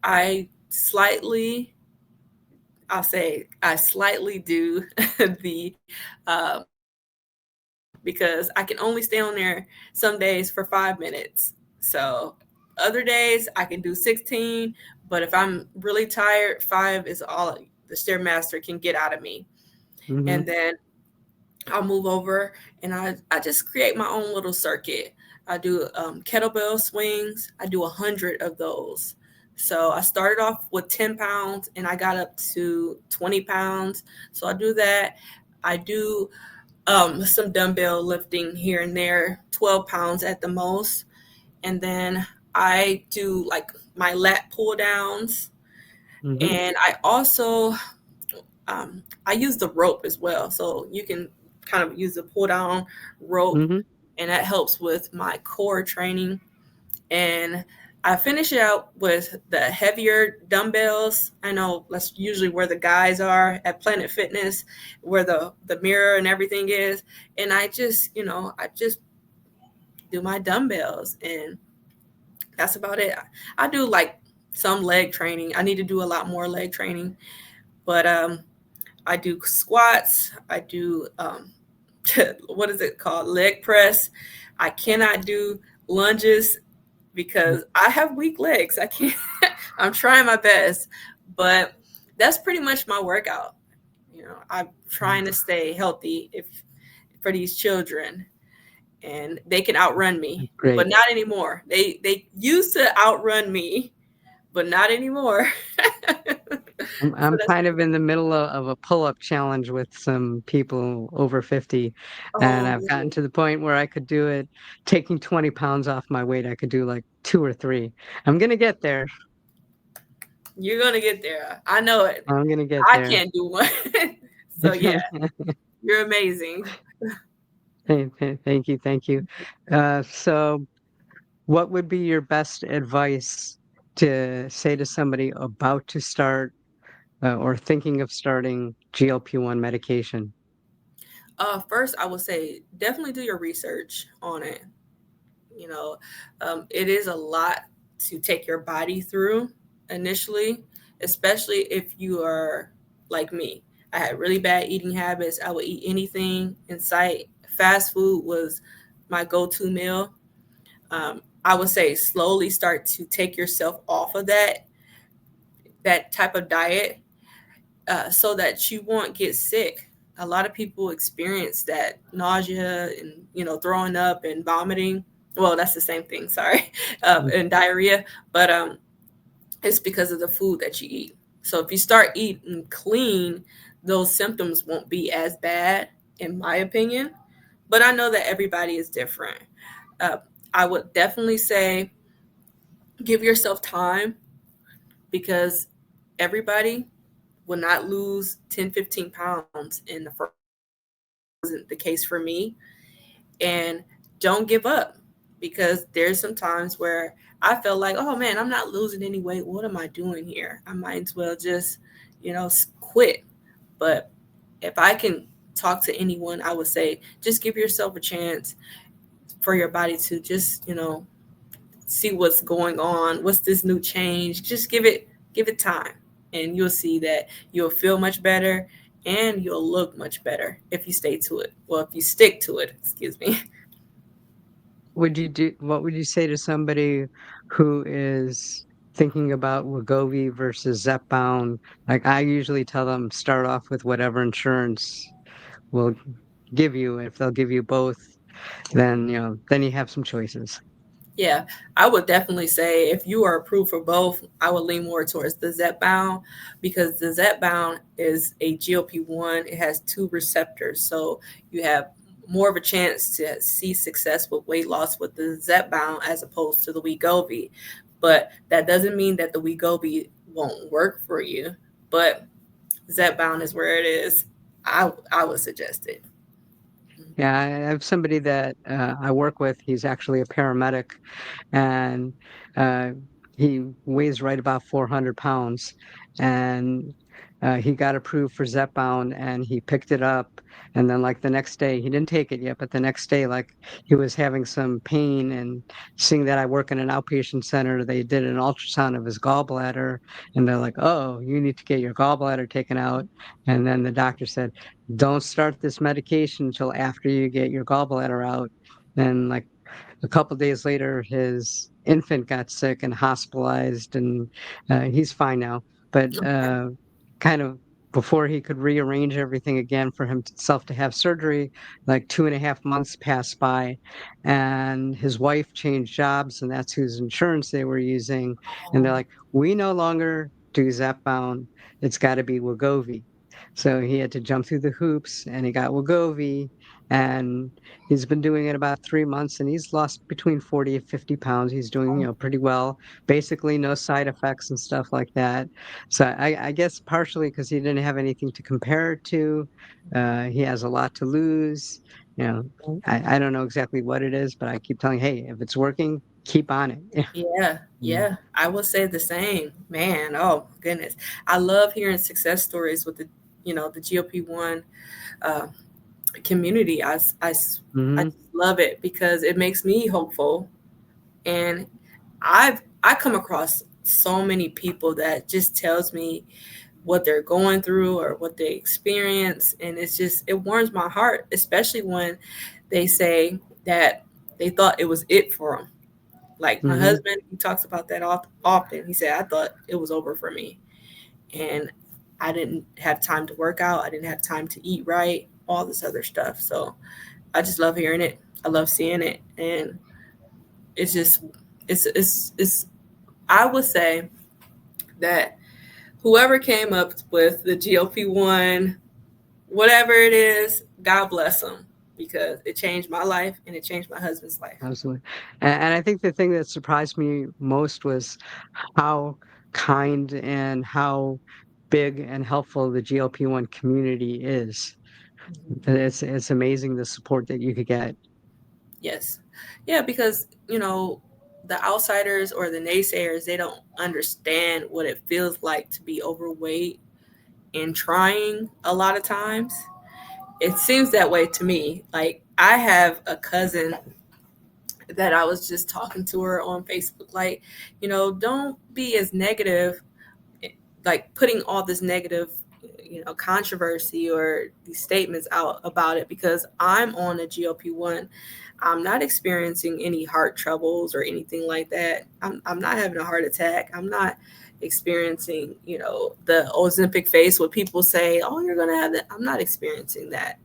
S2: I'll say I slightly do the because I can only stay on there some days for 5 minutes. So other days I can do 16, but if I'm really tired, five is all the stairmaster can get out of me.
S1: Mm-hmm.
S2: And then I'll move over and I just create my own little circuit. I do kettlebell swings. I do 100 of those. So I started off with 10 pounds and I got up to 20 pounds. So I do that. I do some dumbbell lifting here and there, 12 pounds at the most. And then I do like my lat pull downs.
S1: Mm-hmm.
S2: And I also I use the rope as well. So you can kind of use the pull down rope,
S1: Mm-hmm.
S2: and that helps with my core training. And I finish it out with the heavier dumbbells. I know that's usually where the guys are at Planet Fitness, where the mirror and everything is. And I just do my dumbbells, and that's about it. I do like some leg training. I need to do a lot more leg training, but I do squats. I do what is it called? Leg press. I cannot do lunges because I have weak legs. I can't. I'm trying my best, but that's pretty much my workout. I'm trying to stay healthy if for these children, and they can outrun me, but
S1: Great.
S2: not anymore. They used to outrun me, but not anymore. So
S1: I'm
S2: that's
S1: kind of in the middle of a pull-up challenge with some people over 50, and
S2: oh,
S1: I've gotten to the point where I could do it, taking 20 pounds off my weight. I could do like two or three. I'm gonna get there.
S2: you're gonna get there. I know it.
S1: I'm gonna get
S2: I
S1: there.
S2: can't do one. So yeah, you're amazing.
S1: Thank you, thank you. So, what would be your best advice to say to somebody about to start or thinking of starting GLP-1 medication?
S2: First, I would say definitely do your research on it. You know, it is a lot to take your body through initially, especially if you are like me. I had really bad eating habits. I would eat anything in sight. Fast food was my go-to meal. I would say slowly start to take yourself off of that type of diet, so that you won't get sick. A lot of people experience that nausea and throwing up and vomiting. Well, that's the same thing. Sorry, and diarrhea, but it's because of the food that you eat. So if you start eating clean, those symptoms won't be as bad, in my opinion. But I know that everybody is different. Uh, I would definitely say give yourself time, because everybody will not lose 10, 15 pounds in the first. Wasn't the case for me. And don't give up, because there's some times where I felt like, oh man, I'm not losing any weight. What am I doing here? I might as well just, quit. But if I can talk to anyone, I would say just give yourself a chance for your body to just, see what's going on. What's this new change? Just give it time, and you'll see that you'll feel much better and you'll look much better if you stay to it. Well, if you stick to it, excuse me.
S1: What would you say to somebody who is thinking about Wegovy versus ZepBound? Like I usually tell them start off with whatever insurance will give you. If they'll give you both, then then you have some choices.
S2: Yeah, I would definitely say if you are approved for both, I would lean more towards the ZepBound, because the ZepBound is a GLP-1. It has two receptors, so you have more of a chance to see success with weight loss with the ZepBound as opposed to the Wegovy. But that doesn't mean that the Wegovy won't work for you. But ZepBound is where it is. I would suggest it.
S1: Yeah, I have somebody that I work with. He's actually a paramedic, and uh, he weighs right about 400 pounds. And he got approved for ZepBound and he picked it up. And then like the next day, he didn't take it yet, but the next day, like he was having some pain, and seeing that I work in an outpatient center, they did an ultrasound of his gallbladder, and they're like, "Oh, you need to get your gallbladder taken out." And then the doctor said, "Don't start this medication until after you get your gallbladder out." And like a couple days later, his infant got sick and hospitalized, and he's fine now. But kind of before he could rearrange everything again for himself to have surgery, like 2.5 months passed by, and his wife changed jobs, and that's whose insurance they were using. And they're
S2: Oh,
S1: like, "We no longer do Zepbound. It's got to be Wegovy." So he had to jump through the hoops, and he got Wegovy, and he's been doing it about 3 months, and he's lost between 40 and 50 pounds. He's doing, pretty well. Basically, no side effects and stuff like that. So I guess partially because he didn't have anything to compare it to. He has a lot to lose. You know, I don't know exactly what it is, but I keep telling, hey, if it's working, keep on it.
S2: yeah,
S1: Mm.
S2: yeah. I will say the same, man. Oh goodness, I love hearing success stories with the GLP-1 uh, community. I
S1: Mhm.
S2: just love it because it makes me hopeful, and I come across so many people that just tells me what they're going through or what they experience, and it warms my heart, especially when they say that they thought it was it for them. Like my
S1: Mhm.
S2: husband, he talks about that often. He said, I thought it was over for me, and I didn't have time to work out, I didn't have time to eat right, all this other stuff. So I just love hearing it, I love seeing it, and it's just it's I would say that whoever came up with the GLP-1, whatever it is, God bless them, because it changed my life and it changed my husband's life.
S1: Absolutely. And I think the thing that surprised me most was how kind and how big and helpful the GLP-1 community is.
S2: Mhm.
S1: It's amazing the support that you could get.
S2: Yes. Yeah, because, the outsiders or the naysayers, they don't understand what it feels like to be overweight and trying a lot of times. It seems that way to me. Like, I have a cousin that I was just talking to her on Facebook, like, don't be as negative, like putting all this negative, controversy or these statements out about it, because I'm on a GLP-1. I'm not experiencing any heart troubles or anything like that. I'm not having a heart attack. I'm not experiencing, the Ozempic face where people say, oh, you're going to have that. I'm not experiencing that.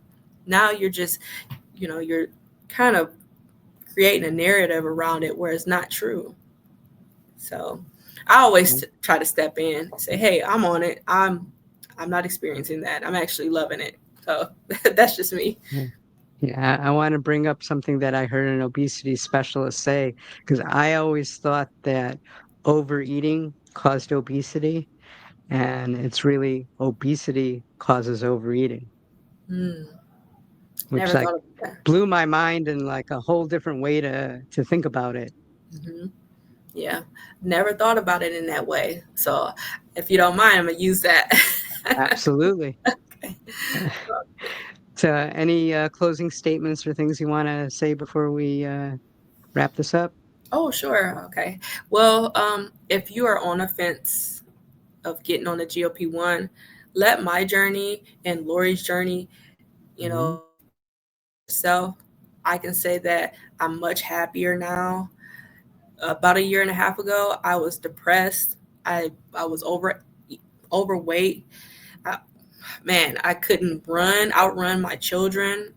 S2: Now you're just, you're kind of creating a narrative around it where it's not true. So I always try to step in and say, hey, I'm on it. I'm not experiencing that. I'm actually loving it. So that's just me.
S1: Mhm. Yeah, I want to bring up something that I heard an obesity specialist say, because I always thought that overeating caused obesity, and it's really obesity causes overeating,
S2: Hmm.
S1: which
S2: Never
S1: like
S2: thought of that.
S1: blew my mind in like a whole different way to think about it.
S2: Hmm. Yeah. Never thought about it in that way. So if you don't mind, I'm going to use that.
S1: Absolutely.
S2: Okay.
S1: So, any closing statements or things you want to say before we wrap this up?
S2: Oh, sure. Okay. Well, if you are on a fence of getting on the GLP-1, let my journey and Lori's journey,
S1: Hmm.
S2: yourself. I can say that I'm much happier now. About a year and a half ago, I was depressed. I was overweight. I, man, I couldn't outrun my children.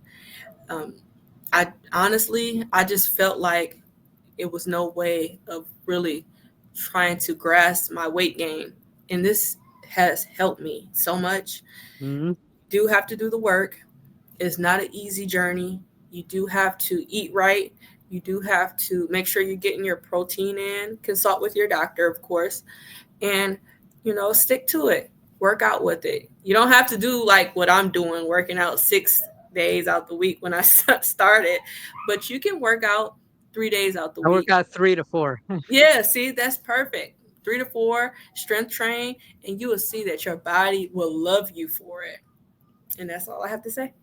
S2: Um, I just felt like it was no way of really trying to grasp my weight gain, and this has helped me so much.
S1: Hmm.
S2: You do have to do the work. It's not an easy journey. You do have to eat right. You do have to make sure you're getting your protein in. Consult with your doctor, of course, and stick to it. Work out with it. You don't have to do like what I'm doing, working out 6 days out the week when I started, but you can work out 3 days out the
S1: I work
S2: week.
S1: out 3 to 4.
S2: Yeah, see, that's perfect. 3 to 4, strength train, and you will see that your body will love you for it. And that's all I have to say.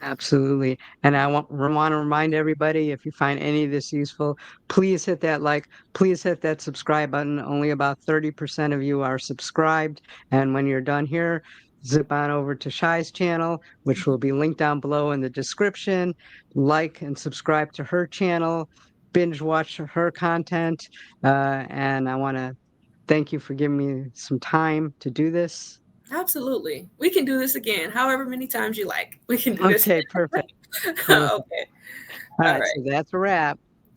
S1: Absolutely. And I want to remind everybody, if you find any of this useful, please hit that like, please hit that subscribe button. Only about 30% of you are subscribed. And when you're done here, zip on over to Shai's channel, which will be linked down below in the description. Like and subscribe to her channel, binge watch her content. And I want to thank you for giving me some time to do this.
S2: Absolutely. We can do this again, however many times you like. We can do this
S1: Okay, perfect.
S2: again.
S1: Perfect.
S2: Okay.
S1: All
S2: All
S1: right, so
S2: right.
S1: that's a wrap.